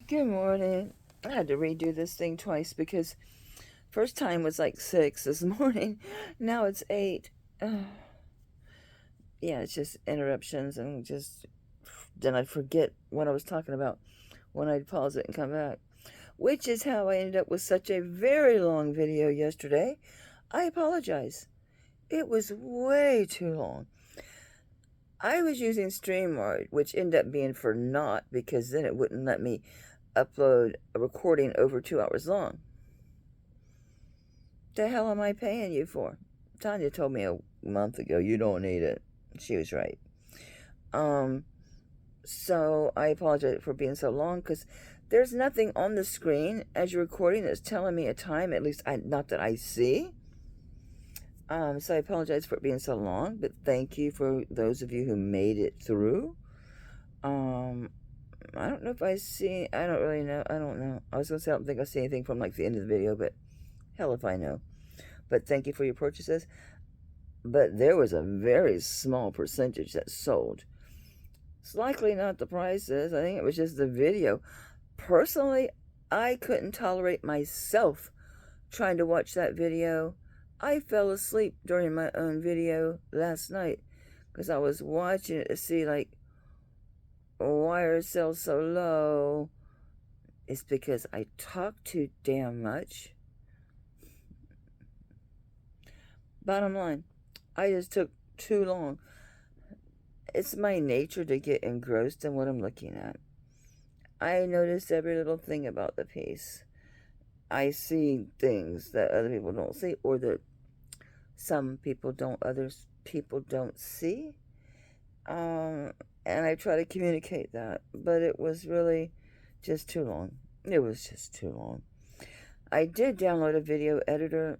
Good morning. I had to redo this thing twice because first time was like 6 this morning. Now it's 8. Yeah, it's just interruptions and just then I'd forget what I was talking about when I'd pause it and come back. Which is how I ended up with such a very long video yesterday. I apologize. It was way too long. I was using StreamYard, which ended up being for naught because then it wouldn't let me upload a recording over 2 hours long. The hell am I paying you for? Tanya told me a month ago, you don't need it. She was right. So I apologize for being so long because there's nothing on the screen as you're recording that's telling me a time, at least not that I see. So I apologize for it being so long, but thank you for those of you who made it through. I don't know if I see, I don't really know, I don't know. I was going to say I don't think I see anything from like the end of the video, but hell if I know. But thank you for your purchases. But there was a very small percentage that sold. It's likely not the prices. I think it was just the video. Personally, I couldn't tolerate myself trying to watch that video. I fell asleep during my own video last night because I was watching it to see, like, why are sales so low? It's because I talk too damn much. Bottom line, I just took too long. It's my nature to get engrossed in what I'm looking at. I notice every little thing about the piece. I see things that other people don't see, or that some people don't, others people don't see. And I try to communicate that, but it was really just too long. It was just too long. I did download a video editor.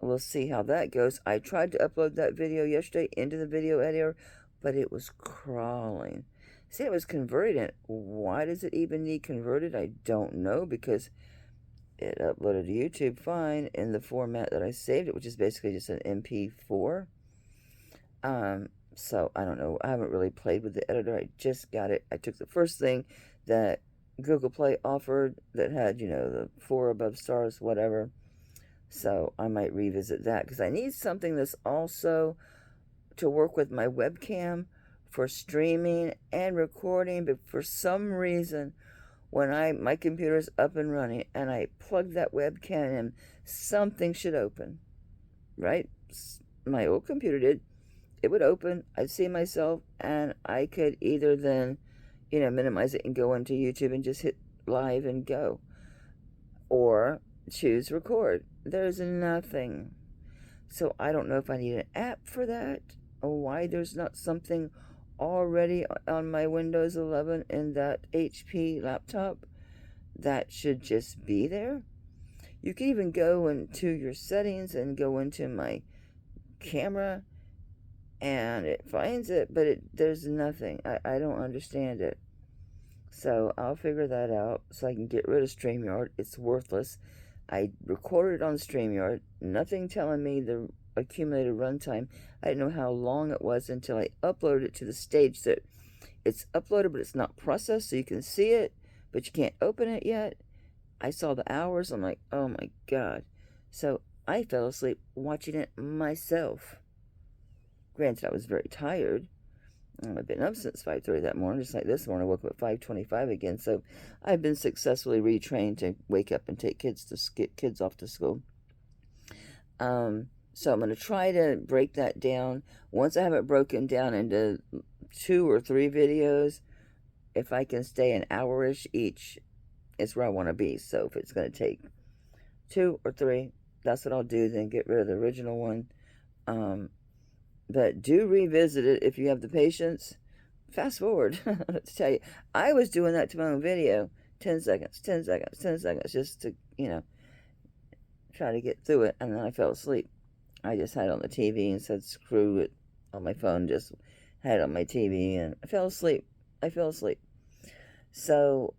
We'll see how that goes. I tried to upload that video yesterday into the video editor, but it was crawling. See, it was converted. Why does it even need converted? I don't know, because it uploaded to YouTube fine in the format that I saved it, which is basically just an MP4. So I don't know. I haven't really played with the editor. I just got it. I took the first thing that Google Play offered that had, the 4 above stars, whatever. So I might revisit that because I need something that's also to work with my webcam for streaming and recording. But for some reason, when my computer's up and running and I plug that webcam in, something should open, right? My old computer did. It would open, I'd see myself, and I could either then, minimize it and go into YouTube and just hit live and go, or choose record. There's nothing. So I don't know if I need an app for that, or why there's not something already on my Windows 11 in that HP laptop that should just be there. You can even go into your settings and go into my camera, and it finds it, but there's nothing. I don't understand it. So I'll figure that out so I can get rid of StreamYard. It's worthless. I recorded on StreamYard, nothing telling me the accumulated runtime. I didn't know how long it was until I uploaded it to the stage that it's uploaded, but it's not processed, so you can see it, but you can't open it yet. I saw the hours. I'm like, oh my God. So I fell asleep watching it myself. Granted, I was very tired. I've been up since 5:30 that morning, just like this morning. I woke up at 5:25 again. So I've been successfully retrained to wake up and take get kids off to school. So I'm going to try to break that down. Once I have it broken down into 2 or 3 videos, if I can stay an hour-ish each, it's where I want to be. So if it's going to take 2 or 3, that's what I'll do. Then get rid of the original one. But do revisit it if you have the patience. Fast forward. To tell you, I was doing that to my own video. 10 seconds, 10 seconds, 10 seconds, just to, try to get through it. And then I fell asleep. I just had it on the TV and said, screw it, on my phone. Just had it on my TV, and I fell asleep. So,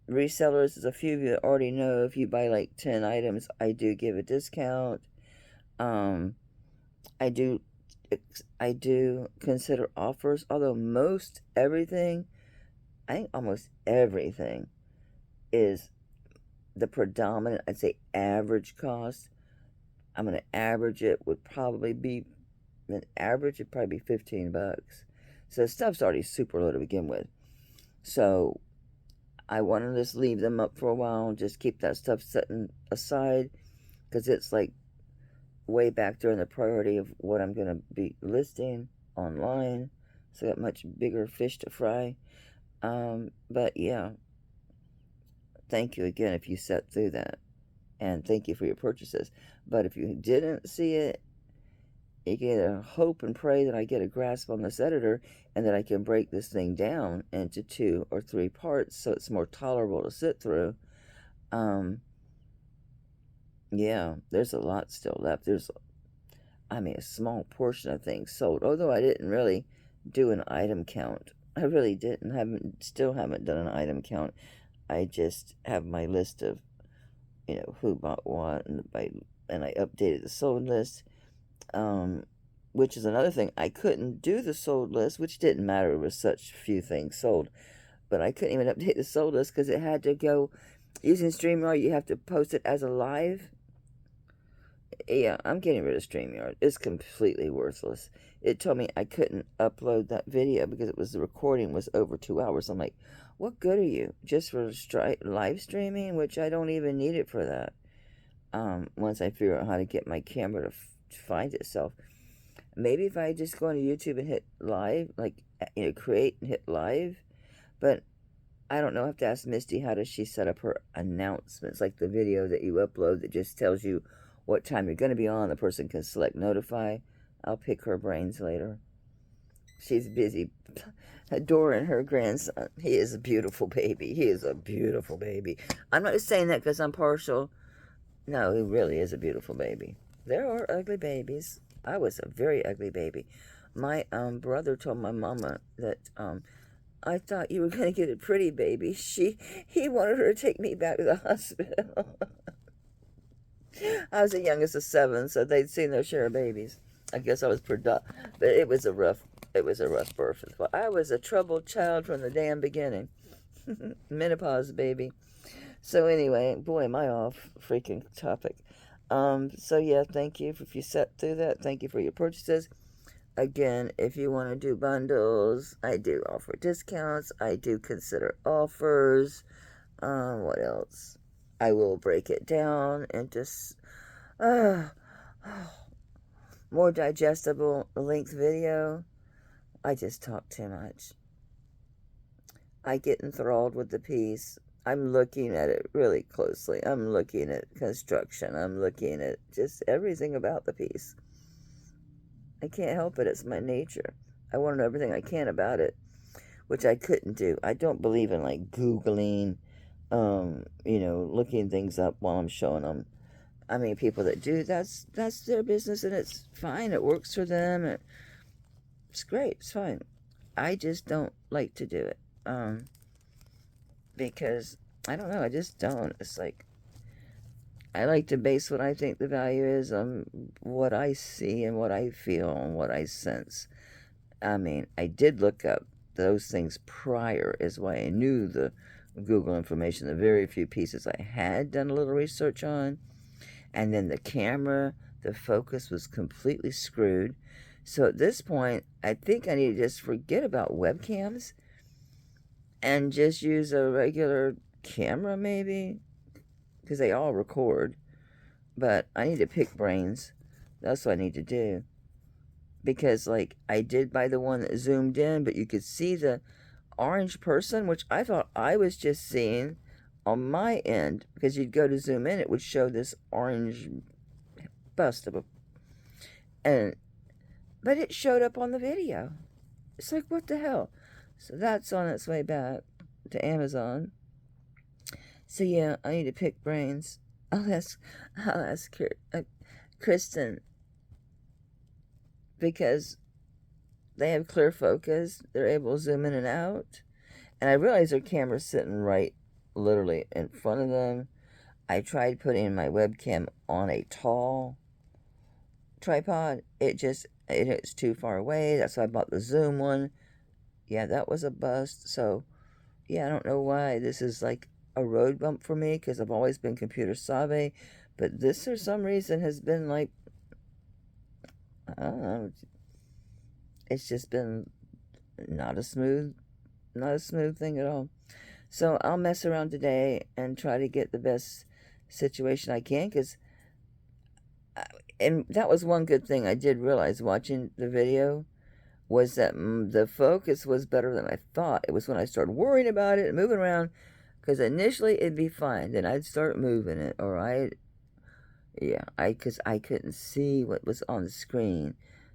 resellers, as a few of you already know, if you buy like 10 items, I do give a discount. I do consider offers, although most everything I think almost everything is the predominant, I'd say, average cost. I'm going to average it, would probably be, an average would probably be $15. So the stuff's already super low to begin with. So I want to just leave them up for a while and just keep that stuff setting aside, because it's like way back there in the priority of what I'm going to be listing online. So I got much bigger fish to fry. But yeah, thank you again if you sat through that. And thank you for your purchases. But if you didn't see it, you gotta hope and pray that I get a grasp on this editor and that I can break this thing down into 2 or 3 parts so it's more tolerable to sit through. Yeah, there's a lot still left. There's, I mean, a small portion of things sold. Although I didn't really do an item count. I really didn't. Still haven't done an item count. I just have my list of, who bought what, and I updated the sold list. Which is another thing. I couldn't do the sold list, which didn't matter. It was such few things sold. But I couldn't even update the sold list because it had to go, using StreamYard, you have to post it as a live. Yeah, I'm getting rid of StreamYard. It's completely worthless. It told me I couldn't upload that video because the recording was over 2 hours. I'm like, what good are you? Just for live streaming, which I don't even need it for that. Once I figure out how to get my camera to find itself. Maybe if I just go on YouTube and hit live, like, create and hit live. But I don't know. I have to ask Misty, how does she set up her announcements? Like the video that you upload that just tells you what time you're going to be on. The person can select notify. I'll pick her brains later. She's busy adoring her grandson. He is a beautiful baby. He is a beautiful baby. I'm not just saying that because I'm partial. No, he really is a beautiful baby. There are ugly babies. I was a very ugly baby. My brother told my mama that I thought you were going to get a pretty baby. He wanted her to take me back to the hospital. I was the youngest of 7, so they'd seen their share of babies. I guess I was but it was a rough birth. Well, I was a troubled child from the damn beginning. Menopause, baby. So anyway, boy, am I off freaking topic. So yeah, thank you if you sat through that. Thank you for your purchases. Again, if you want to do bundles, I do offer discounts. I do consider offers. What else? I will break it down into more digestible length video. I just talk too much. I get enthralled with the piece. I'm looking at it really closely. I'm looking at construction. I'm looking at just everything about the piece. I can't help it. It's my nature. I want to know everything I can about it, which I couldn't do. I don't believe in, like, Googling, looking things up while I'm showing them. I mean, people that do, that's their business, and it's fine. It works for them. It's great. It's fine. I just don't like to do it. Because, I don't know, I just don't. It's like, I like to base what I think the value is on what I see and what I feel and what I sense. I mean, I did look up those things prior, is why I knew the Google information, the very few pieces I had done a little research on. And then the camera, the focus was completely screwed. So at this point, I think I need to just forget about webcams and just use a regular camera, maybe, because they all record. But I need to pick brains. That's what I need to do. Because, like, I did buy the one that zoomed in, but you could see the orange person, which I thought I was just seeing on my end. Because you'd go to zoom in, it would show this orange bust of but it showed up on the video. It's like, what the hell? So that's on its way back to Amazon. So yeah, I need to pick brains. I'll ask Kristen, because they have clear focus. They're able to zoom in and out. And I realize their camera's sitting right, literally, in front of them. I tried putting my webcam on a tall tripod. It's too far away. That's why I bought the Zoom one. Yeah, that was a bust. So Yeah, I don't know why this is like a road bump for me because I've always been computer savvy, but this for some reason has been like, I don't know, it's just been not a smooth, not a smooth thing at all. So I'll mess around today and try to get the best situation I can because, and that was one good thing I did realize watching the video was that the focus was better than I thought. It was when I started worrying about it and moving around, because initially it'd be fine, then I'd start moving it, or yeah, because I couldn't see what was on the screen.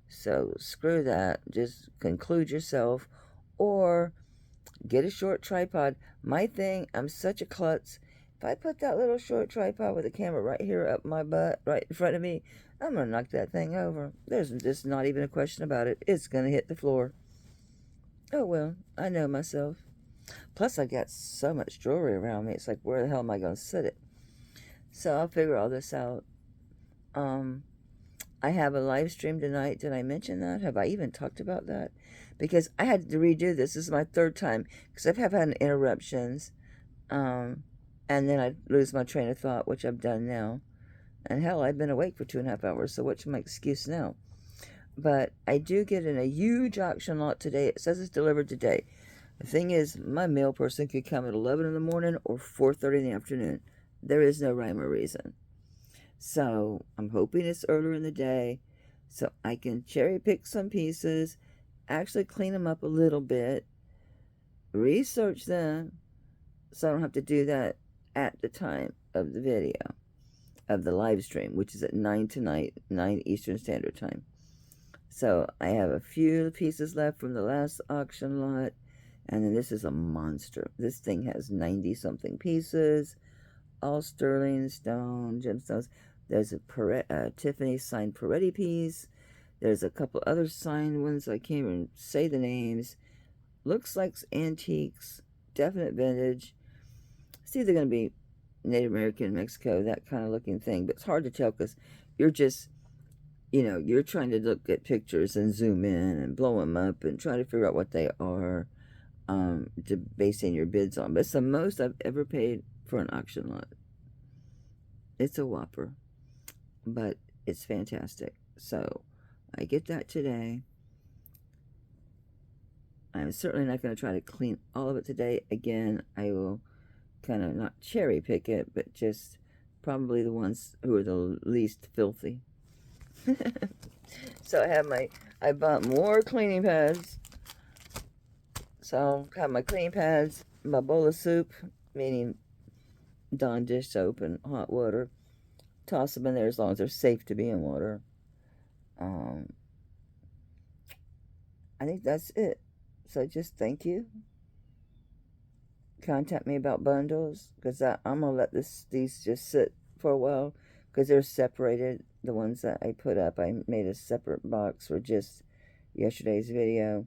So screw that. Just conclude yourself, or get a short tripod. My thing, I'm such a klutz. If I put that little short tripod with a camera right here up my butt, right in front of me, I'm going to knock that thing over. There's just not even a question about it. It's going to hit the floor. Oh, well, I know myself. Plus, I got so much jewelry around me. It's like, where the hell am I going to sit it? So I'll figure all this out. Um, I have a live stream tonight. Did I mention that? Have I even talked about that? Because I had to redo this. This is my third time because I've had interruptions. Um, and then I lose my train of thought, which I've done now. And hell, I've been awake for 2.5 hours, so what's my excuse now? But I do get in a huge auction lot today. It says it's delivered today. The thing is, my mail person could come at 11 in the morning or 4:30 in the afternoon. There is no rhyme or reason. So I'm hoping it's earlier in the day so I can cherry pick some pieces, actually clean them up a little bit, research them, so I don't have to do that at the time of the video, of the live stream, which is at 9 tonight, 9 Eastern Standard Time. So I have a few pieces left from the last auction lot, and then this is a monster. This thing has 90 something pieces, all sterling stone gemstones. There's a Tiffany signed Peretti piece. There's a couple other signed ones. I can't even say the names. Looks like antiques, definite vintage. It's either going to be Native American, Mexico, that kind of looking thing, but it's hard to tell because you're just, you're trying to look at pictures and zoom in and blow them up and try to figure out what they are, to base in your bids on. But it's the most I've ever paid for an auction lot. It's a whopper, but it's fantastic. So I get that today. I'm certainly not going to try to clean all of it today. Again, I will kind of not cherry pick it, but just probably the ones who are the least filthy. So I bought more cleaning pads. So I have my cleaning pads, my bowl of soup, meaning Dawn dish soap and hot water. Toss them in there as long as they're safe to be in water. I think that's it. So just thank you. Contact me about bundles because I'm gonna let these just sit for a while because they're separated. The ones that I put up, I made a separate box for just yesterday's video.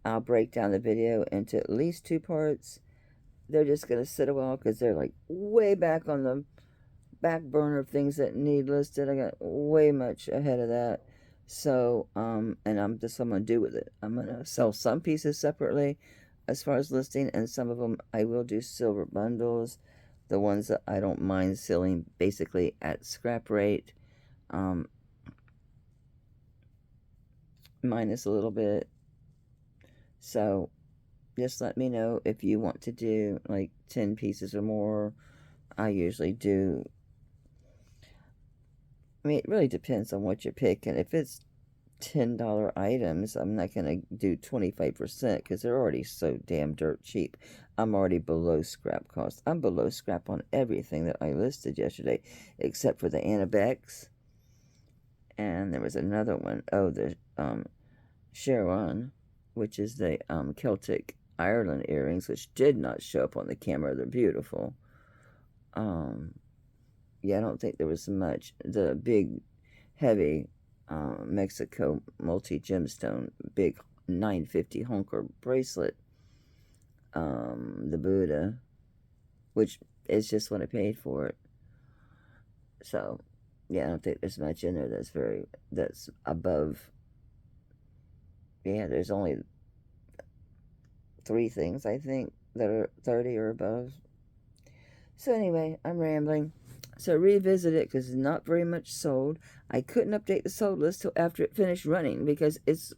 I'll break down the video into at least 2 parts. They're just gonna sit a while because they're like way back on the back burner of things that need listed. I got way much ahead of that. So, and I'm gonna do with it. I'm gonna sell some pieces separately as far as listing, and some of them I will do silver bundles, the ones that I don't mind selling basically at scrap rate, minus a little bit. So just let me know if you want to do like 10 pieces or more. I usually do. I mean, it really depends on what you're picking. If it's $10 items, I'm not going to do 25% because they're already so damn dirt cheap. I'm already below scrap cost. I'm below scrap on everything that I listed yesterday except for the Anabex. And there was another one. Oh, the Sharon, which is the Celtic Ireland earrings, which did not show up on the camera. They're beautiful. Yeah, I don't think there was much. The big, heavy Mexico multi-gemstone, big 950 honker bracelet, the Buddha, which is just what I paid for it. So, yeah, I don't think there's much in there that's above. Yeah, there's only 3 things, I think, that are 30 or above. So anyway, I'm rambling. So revisit it because it's not very much sold. I couldn't update the sold list till after it finished running because it's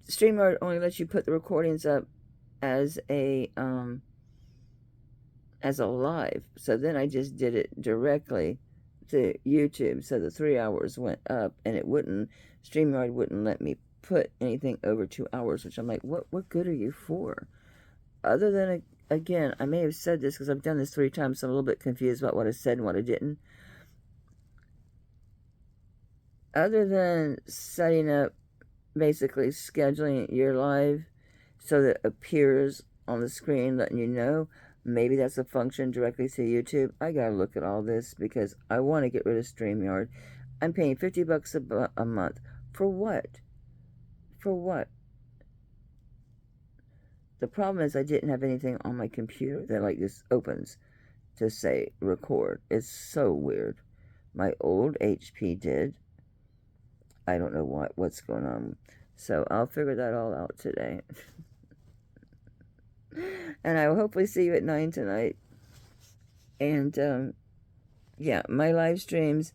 StreamYard only lets you put the recordings up as a live. So then I just did it directly to YouTube. So the 3 hours went up, and StreamYard wouldn't let me put anything over 2 hours, which I'm like, what good are you for? Other than, again, I may have said this because I've done this 3 times, so I'm a little bit confused about what I said and what I didn't. Other than setting up, basically scheduling your live so that it appears on the screen, letting you know, maybe that's a function directly to YouTube. I gotta look at all this because I want to get rid of StreamYard. I'm paying $50 a month. For what? For what? The problem is I didn't have anything on my computer that like this opens to say record. It's so weird. My old HP did. I don't know what's going on. So I'll figure that all out today. And I will hopefully see you at 9 tonight. And yeah, my live streams,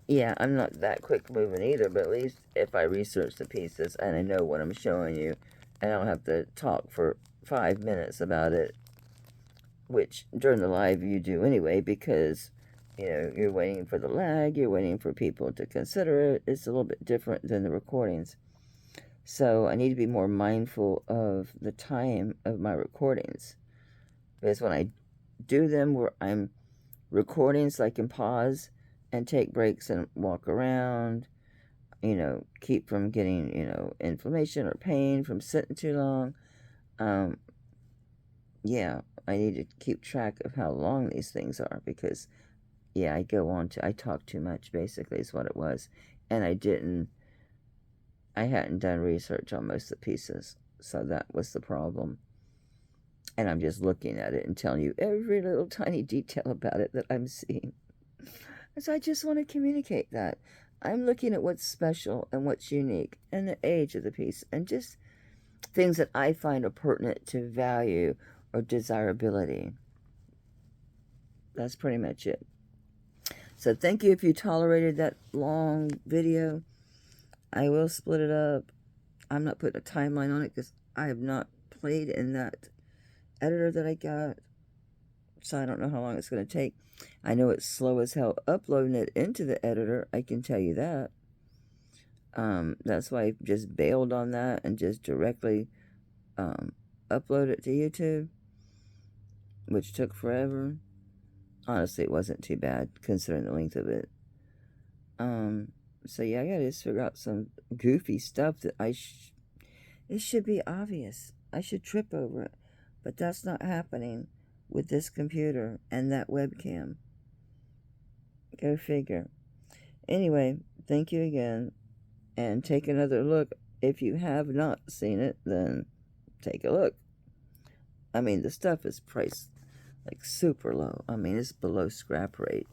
yeah, I'm not that quick moving either, but at least if I research the pieces and I know what I'm showing you, and I don't have to talk for 5 minutes about it, which during the live you do anyway, because, you know, you're waiting for the lag, you're waiting for people to consider it. It's a little bit different than the recordings. So I need to be more mindful of the time of my recordings. Because when I do them where I'm recording so I can pause and take breaks and walk around, you know, keep from getting, you know, inflammation or pain from sitting too long. Yeah, I need to keep track of how long these things are because, yeah, I talk too much, basically, is what it was. And I hadn't done research on most of the pieces, so that was the problem. And I'm just looking at it and telling you every little tiny detail about it that I'm seeing. So I just want to communicate that. I'm looking at what's special and what's unique and the age of the piece and just things that I find are pertinent to value or desirability. That's pretty much it. So thank you if you tolerated that long video. I will split it up. I'm not putting a timeline on it because I have not played in that editor that I got. So I don't know how long it's going to take. I know it's slow as hell uploading it into the editor. I can tell you that. That's why I just bailed on that and just directly upload it to YouTube, which took forever. Honestly, it wasn't too bad considering the length of it. So yeah, I gotta just figure out some goofy stuff that it should be obvious. I should trip over it. But that's not happening with this computer and that webcam. Go figure. Anyway, thank you again. And take another look. If you have not seen it, then take a look. I mean, the stuff is priced like super low. I mean, it's below scrap rate.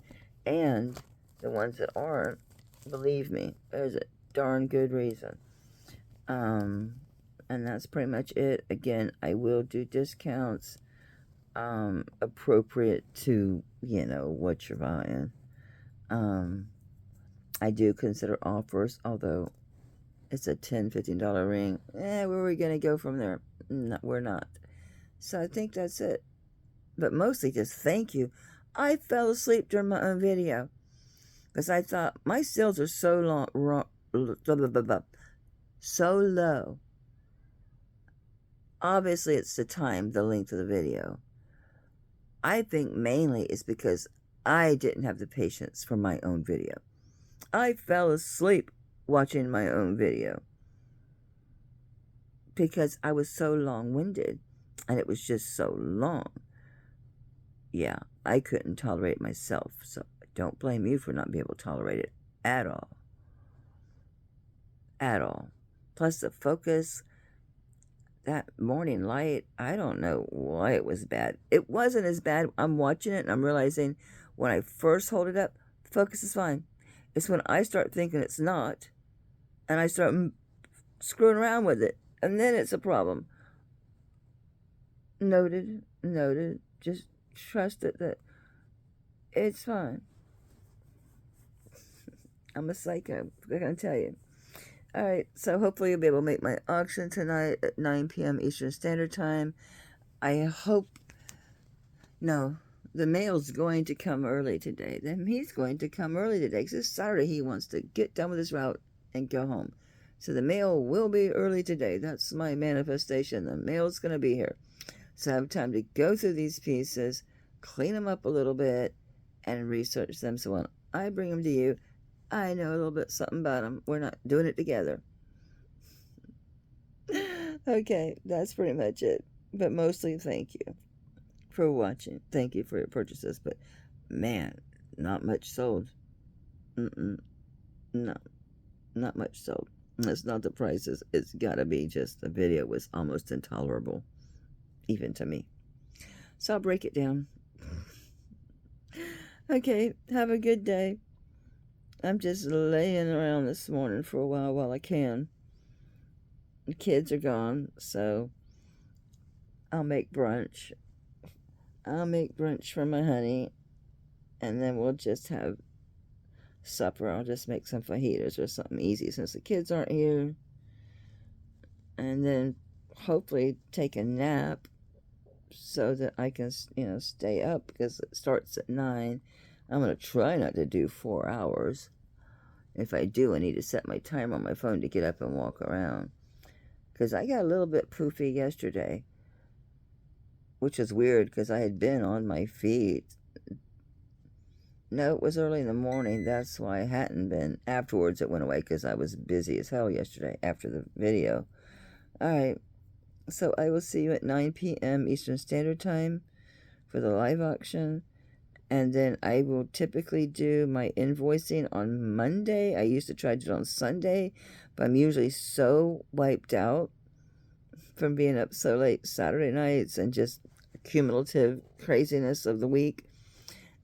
And the ones that aren't, believe me, there's a darn good reason. And that's pretty much it. Again, I will do discounts appropriate to, you know, what you're buying. I do consider offers, although it's a $10, $15 ring. Where are we going to go from there? No, we're not. So I think that's it. But mostly just thank you. I fell asleep during my own video because I thought my sales are so low. Obviously, it's the time, the length of the video. I think mainly it's because I didn't have the patience for my own video. I fell asleep watching my own video because I was so long-winded and it was just so long. Yeah, I couldn't tolerate myself, so don't blame you for not being able to tolerate it at all. At all. Plus the focus, that morning light, I don't know why it was bad. It wasn't as bad. I'm watching it and I'm realizing when I first hold it up, focus is fine. It's when I start thinking it's not and I start screwing around with it, and then it's a problem. Noted, noted. Just trust it that it's fine. I'm a psycho. I'm gonna tell you. Alright, so hopefully you'll be able to make my auction tonight at 9 p.m. Eastern Standard Time. I hope. No, the mail's going to come early today. Then he's going to come early today because it's Saturday. He wants to get done with his route and go home. So the mail will be early today. That's my manifestation. The mail's going to be here. So I have time to go through these pieces, clean them up a little bit, and research them. So when I bring them to you, I know a little bit something about them. We're not doing it together. Okay, that's pretty much it. But mostly, thank you for watching. Thank you for your purchases. But man, not much sold. Mm-mm. No, not much sold. It's not the prices. It's got to be just the video was almost intolerable, even to me. So I'll break it down. Okay, have a good day. I'm just laying around this morning for a while I can. The kids are gone, so I'll make brunch. I'll make brunch for my honey, and then we'll just have supper. I'll just make some fajitas or something easy since the kids aren't here. And then hopefully take a nap so that I can, stay up because it starts at 9. I'm going to try not to do 4 hours. If I do, I need to set my timer on my phone to get up and walk around. Because I got a little bit poofy yesterday, which is weird because I had been on my feet. No, it was early in the morning. That's why I hadn't been. Afterwards, it went away because I was busy as hell yesterday after the video. Alright, so I will see you at 9 p.m. Eastern Standard Time for the live auction. And then I will typically do my invoicing on Monday. I used to try to do it on Sunday, but I'm usually so wiped out from being up so late Saturday nights and just cumulative craziness of the week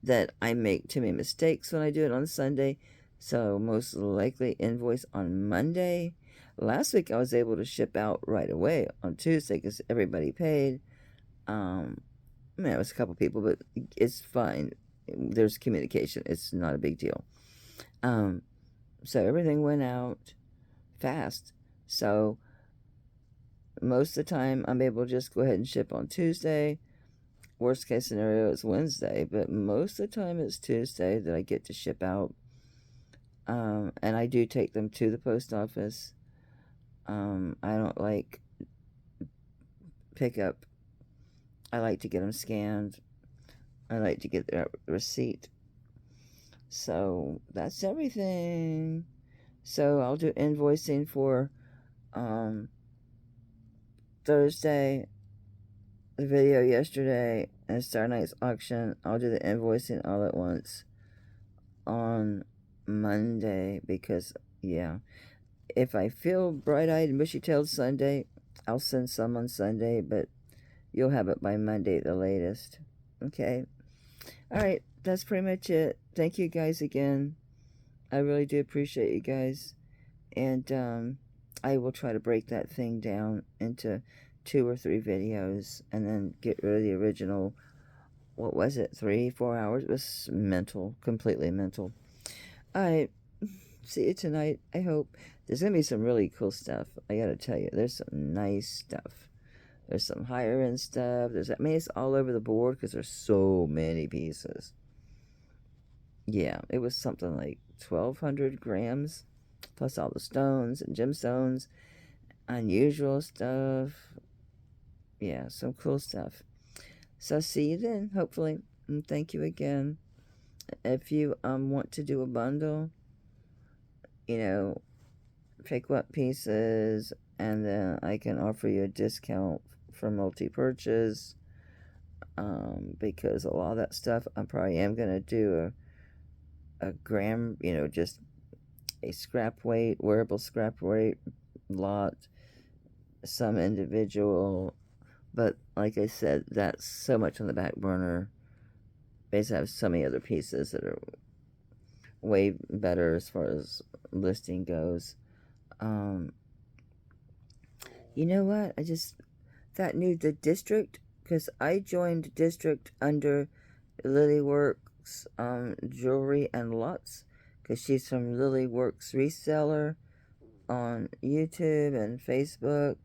that I make too many mistakes when I do it on Sunday. So most likely invoice on Monday. Last week I was able to ship out right away on Tuesday because everybody paid. It was a couple people, but it's fine. There's communication. It's not a big deal. So everything went out fast. So most of the time, I'm able to just go ahead and ship on Tuesday. Worst case scenario is Wednesday, but most of the time it's Tuesday that I get to ship out. And I do take them to the post office. I don't like pickup. I like to get them scanned. I like to get their receipt. So that's everything. So I'll do invoicing for Thursday, the video yesterday, and Star Night's auction. I'll do the invoicing all at once on Monday because, yeah, if I feel bright-eyed and bushy-tailed Sunday, I'll send some on Sunday, but you'll have it by Monday at the latest. Okay? Alright, that's pretty much it. Thank you guys again. I really do appreciate you guys. And I will try to break that thing down into 2 or 3 videos and then get rid of the original, what was it, 3-4 hours? It was mental, completely mental. Alright, see you tonight, I hope. There's going to be some really cool stuff. I gotta tell you, there's some nice stuff. There's some higher end stuff. It's all over the board because there's so many pieces. Yeah, it was something like 1,200 grams, plus all the stones and gemstones, unusual stuff. Yeah, some cool stuff. So see you then, hopefully. And thank you again. If you want to do a bundle, pick what pieces, and then I can offer you a discount for multi-purchase. Because a lot of that stuff I probably am going to do a gram, just a scrap weight, wearable scrap weight lot, some individual. But like I said, that's so much on the back burner. Basically, I have so many other pieces that are way better as far as listing goes. You know what? The district because I joined district under Lilyworks Jewelry and Lots, because she's from Lilyworks Reseller on YouTube and Facebook.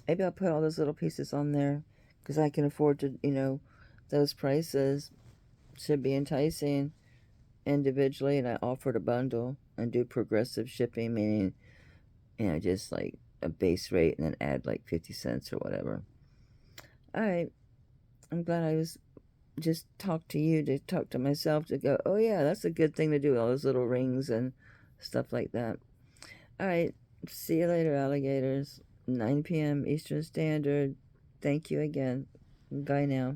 Maybe I'll put all those little pieces on there, because I can afford to, those prices should be enticing individually, and I offered a bundle and do progressive shipping, meaning, just like a base rate and then add like 50 cents or whatever. All right. I'm glad I was just talk to you to talk to myself to go, oh yeah, that's a good thing to do, all those little rings and stuff like that. All right. See you later, alligators. 9 p.m. Eastern Standard. Thank you again. Bye now.